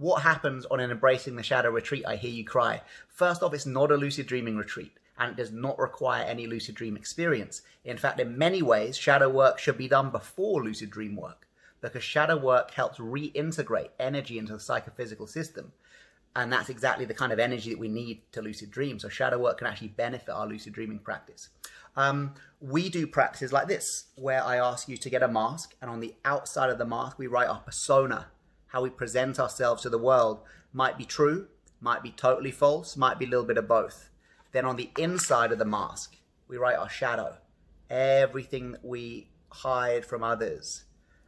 what happens on an Embracing the Shadow retreat, I hear you cry? First off, it's not a lucid dreaming retreat, and it does not require any lucid dream experience. In fact, in many ways, shadow work should be done before lucid dream work, because shadow work helps reintegrate energy into the psychophysical system. And that's exactly the kind of energy that we need to lucid dream. So shadow work can actually benefit our lucid dreaming practice. We do practices like this, where I ask you to get a mask, and on the outside of the mask, we write our persona, how we present ourselves to the world. Might be true, might be totally false, might be a little bit of both. Then on the inside of the mask, we write our shadow, everything that we hide from others.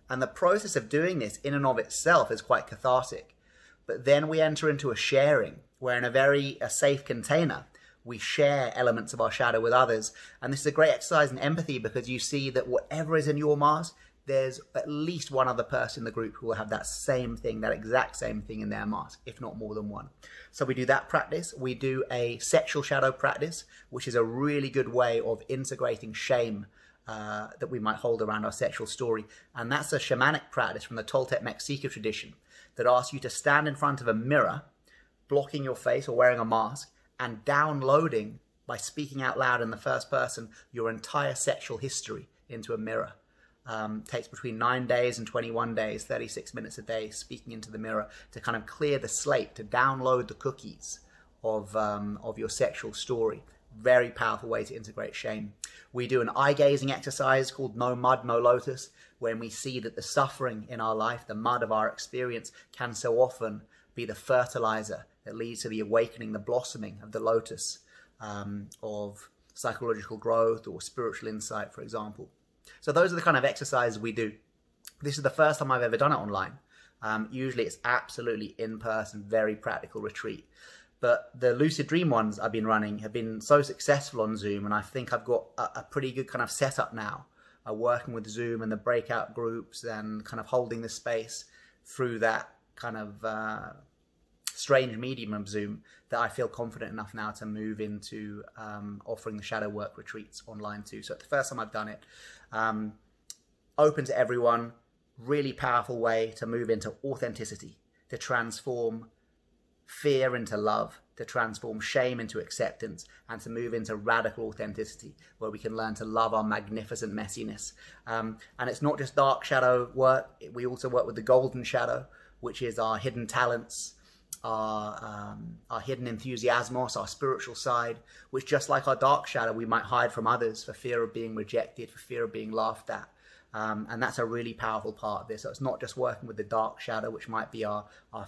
And the process of doing this in and of itself is quite cathartic. But then we enter into a sharing, where in a safe container, we share elements of our shadow with others. And this is a great exercise in empathy, because you see that whatever is in your mask, there's at least one other person in the group who will have that same thing, that exact same thing in their mask, if not more than one. So we do that practice. We do a sexual shadow practice, which is a really good way of integrating shame that we might hold around our sexual story. And that's a shamanic practice from the Toltec Mexica tradition that asks you to stand in front of a mirror, blocking your face or wearing a mask, and downloading, by speaking out loud in the first person, your entire sexual history into a mirror. Takes between 9 days and 21 days, 36 minutes a day, speaking into the mirror to kind of clear the slate, to download the cookies of your sexual story. Very powerful way to integrate shame. We do an eye-gazing exercise called No Mud, No Lotus, when we see that the suffering in our life, the mud of our experience, can so often be the fertilizer that leads to the awakening, the blossoming of the lotus of psychological growth or spiritual insight, for example. So those are the kind of exercises we do. This is the first time I've ever done it online. Usually it's absolutely in-person, very practical retreat. But the lucid dream ones I've been running have been so successful on Zoom, and I think I've got a pretty good kind of setup now, working with Zoom and the breakout groups and kind of holding the space through that kind of strange medium of Zoom, that I feel confident enough now to move into offering the shadow work retreats online too. So it's the first time I've done it. Open to everyone, really powerful way to move into authenticity, to transform fear into love, to transform shame into acceptance, and to move into radical authenticity, where we can learn to love our magnificent messiness. And it's not just dark shadow work. We also work with the golden shadow, which is our hidden talents, our hidden enthusiasmos, our spiritual side, which, just like our dark shadow, we might hide from others for fear of being rejected, for fear of being laughed at. And that's a really powerful part of this. So it's not just working with the dark shadow, which might be our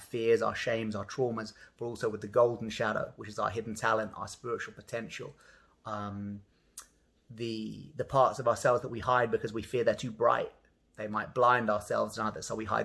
fears, our shames, our traumas, but also with the golden shadow, which is our hidden talent, our spiritual potential, the parts of ourselves that we hide because we fear they're too bright. They might blind ourselves and others, so we hide